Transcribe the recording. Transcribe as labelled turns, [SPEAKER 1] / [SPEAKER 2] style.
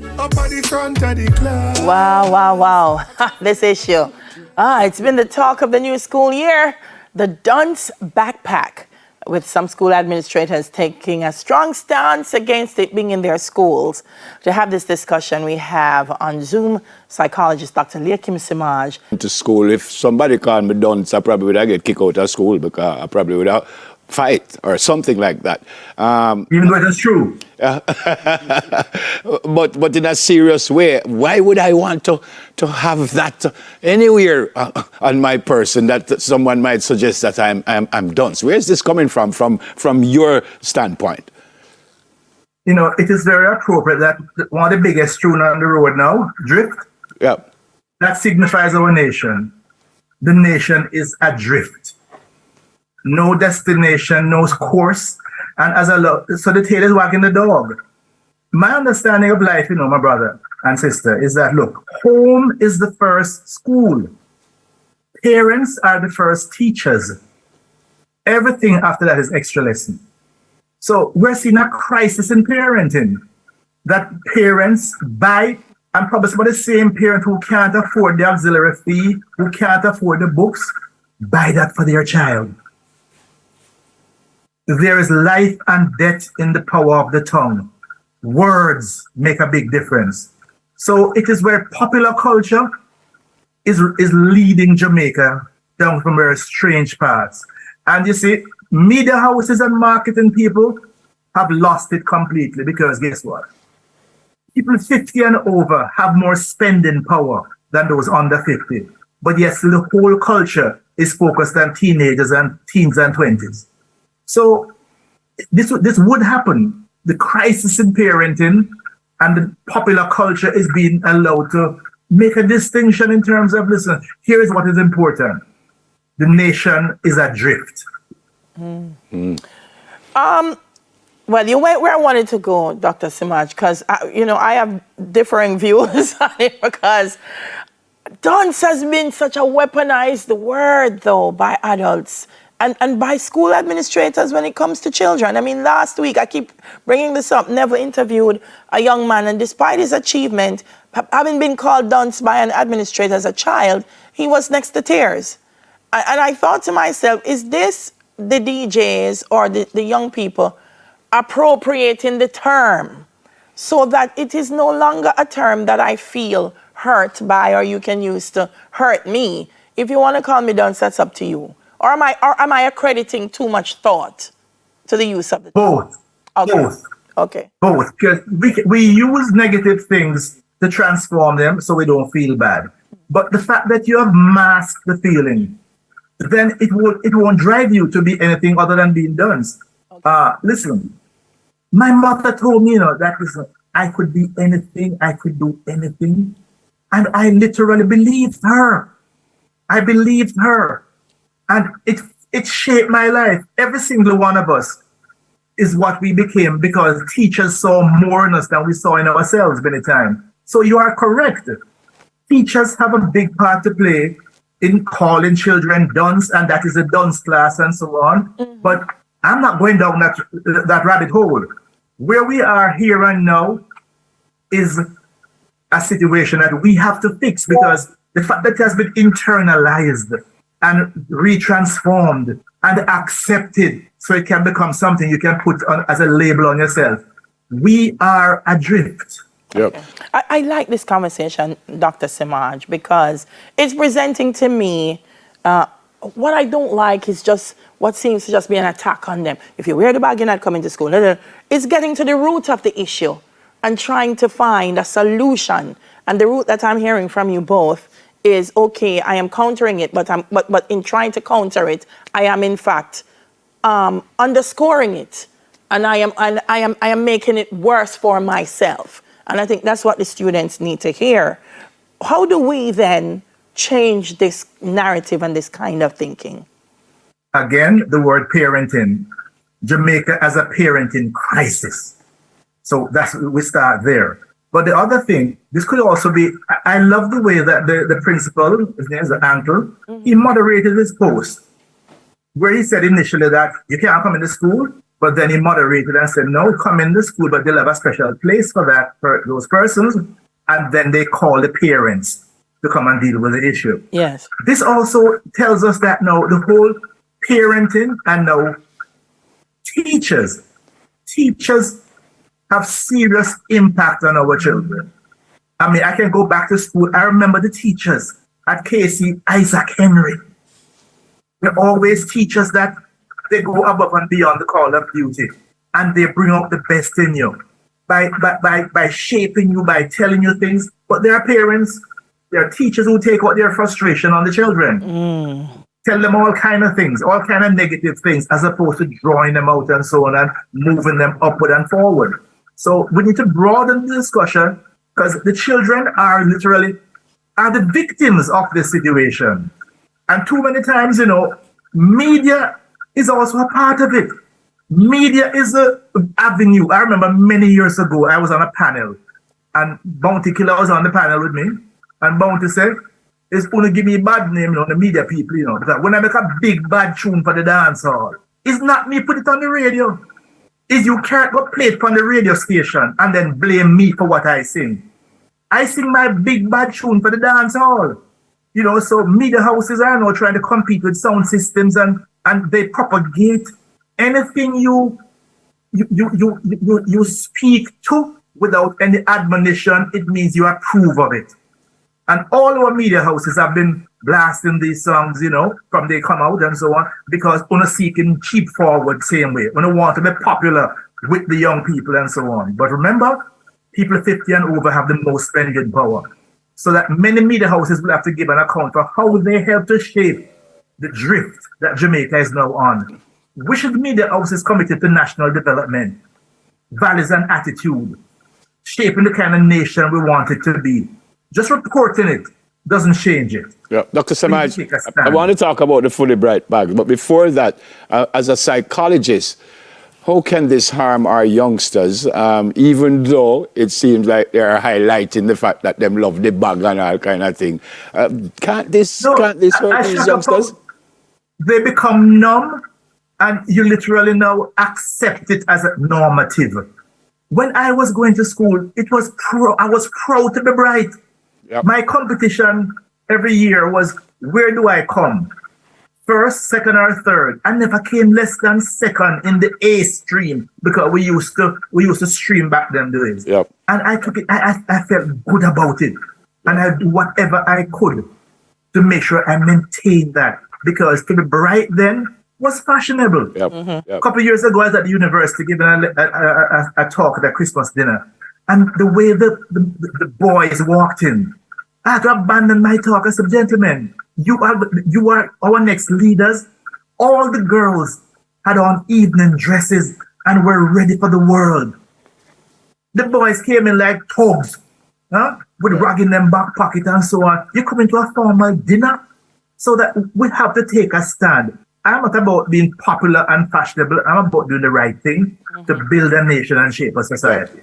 [SPEAKER 1] Up at the front of the class.
[SPEAKER 2] Wow, wow, wow. This issue. It's been the talk of the new school year. The Dunce Backpack, with some school administrators taking a strong stance against it being in their schools. To have this discussion, we have on Zoom psychologist Dr. Leahcim Semaj.
[SPEAKER 3] To school, if somebody called me dunce, I probably would have get kicked out of school because I probably would have fight or something like that.
[SPEAKER 4] Even though that's true.
[SPEAKER 3] But in a serious way, why would I want to have that anywhere on my person that someone might suggest that I'm dunce? Where is this coming from your standpoint?
[SPEAKER 4] You know, it is very appropriate that one of the biggest strewn on the road now, drift,
[SPEAKER 3] Yeah.
[SPEAKER 4] that signifies our nation. The nation is adrift. No destination, no course. And so the tail is wagging the dog. My understanding of life, my brother and sister, is that, look, home is the first school. Parents are the first teachers. Everything after that is extra lesson. So we're seeing a crisis in parenting, that parents buy, and probably some of the same parent who can't afford the auxiliary fee, who can't afford the books, buy that for their child. There is life and death in the power of the tongue. Words make a big difference. So it is where popular culture is leading Jamaica down from very strange paths. And you see, media houses and marketing people have lost it completely, because guess what? People 50 and over have more spending power than those under 50. But yes, the whole culture is focused on teenagers and teens and 20s. So this would happen. The crisis in parenting and the popular culture is being allowed to make a distinction in terms of, listen, here is what is important. The nation is adrift.
[SPEAKER 2] Well, you went where I wanted to go, Dr. Semaj, because I have differing views on it, because dunce has been such a weaponized word, though, by adults and by school administrators when it comes to children. I mean, last week, I keep bringing this up, Never interviewed a young man, and despite his achievement, having been called dunce by an administrator as a child, he was next to tears. And I thought to myself, is this the DJs or the young people appropriating the term so that it is no longer a term that I feel hurt by, or you can use to hurt me? If you want to call me dunce, that's up to you. Or am I accrediting too much thought to the use of the term?
[SPEAKER 4] Both.
[SPEAKER 2] Okay.
[SPEAKER 4] Both.
[SPEAKER 2] Okay.
[SPEAKER 4] Both. Because we use negative things to transform them so we don't feel bad. But the fact that you have masked the feeling, then it won't drive you to be anything other than being dunce. Okay. Listen, my mother told me, that listen, I could be anything, I could do anything. And I literally believed her. I believed her. And it shaped my life. Every single one of us is what we became because teachers saw more in us than we saw in ourselves many times. So you are correct. Teachers have a big part to play in calling children dunce, and that is a dunce class and so on. Mm-hmm. But I'm not going down that rabbit hole. Where we are here and now is a situation that we have to fix, because the fact that it has been internalized and retransformed and accepted so it can become something you can put on as a label on yourself. We are adrift.
[SPEAKER 3] Yep.
[SPEAKER 2] Okay. I like this conversation, Dr. Semaj, because it's presenting to me what I don't like is just what seems to just be an attack on them. If you wear the bag, you're not coming to school. It's getting to the root of the issue and trying to find a solution. And the root that I'm hearing from you both is, okay, I am countering it, but in trying to counter it, I am in fact underscoring it, and I am making it worse for myself. And I think that's what the students need to hear. How do we then change this narrative and this kind of thinking?
[SPEAKER 4] Again, the word parenting. Jamaica as a parenting crisis. So we start there. But the other thing, this could also be, I love the way that the principal, his name is the uncle, he moderated his post, where he said initially that you can't come into school, But then he moderated and said, no, come in the school, but they'll have a special place for that, for those persons. And then they call the parents to come and deal with the issue.
[SPEAKER 2] Yes.
[SPEAKER 4] This also tells us that now the whole parenting and now teachers have serious impact on our children. I mean, I can go back to school. I remember the teachers at KC, Isaac Henry. They always teach us that they go above and beyond the call of duty, and they bring out the best in you by shaping you, by telling you things. But there are parents, there are teachers who take out their frustration on the children. Tell them all kind of things, all kind of negative things, as opposed to drawing them out and so on and moving them upward and forward. So we need to broaden the discussion, because the children are the victims of this situation. And too many times, media is also a part of it. Media is an avenue. I remember many years ago, I was on a panel, and Bounty Killer was on the panel with me, and Bounty said, it's going to give me a bad name, the media people, because when I make a big bad tune for the dance hall, it's not me put it on the radio. Is you can't go play it on the radio station and then blame me for what I sing. I sing my big bad tune for the dance hall. So media houses are now trying to compete with sound systems, and they propagate anything you speak to without any admonition. It means you approve of it. And all our media houses have been blasting these songs, from they come out and so on, because we're seeking cheap forward same way. We want to be popular with the young people and so on. But remember, people 50 and over have the most spending power. So that many media houses will have to give an account for how they help to shape the drift that Jamaica is now on. Which of the media houses committed to national development, values and attitude, shaping the kind of nation we want it to be. Just reporting it doesn't change it.
[SPEAKER 3] Yeah. Dr. Semaj, I want to talk about the fully bright bag, but before that, as a psychologist, how can this harm our youngsters, even though it seems like they're highlighting the fact that them love the bag and all kind of thing? Can't this hurt these youngsters?
[SPEAKER 4] They become numb, and you literally now accept it as a normative. When I was going to school, I was proud to be bright. Yep. My competition every year was, where do I come? First, second, or third. I never came less than second in the A stream, because we used to stream back them days.
[SPEAKER 3] Yep.
[SPEAKER 4] And I took it. I felt good about it, and I do whatever I could to make sure I maintained that, because to be bright then was fashionable.
[SPEAKER 3] Yep.
[SPEAKER 2] Mm-hmm.
[SPEAKER 3] Yep.
[SPEAKER 4] A couple of years ago, I was at the university giving a talk at a Christmas dinner, and the way the boys walked in, I had to abandon my talk. I said, gentlemen, you are our next leaders. All the girls had on evening dresses and were ready for the world. The boys came in like thugs, with rag in them back pocket and so on. You come into a formal dinner, so that we have to take a stand. I'm not about being popular and fashionable. I'm about doing the right thing to build a nation and shape a society.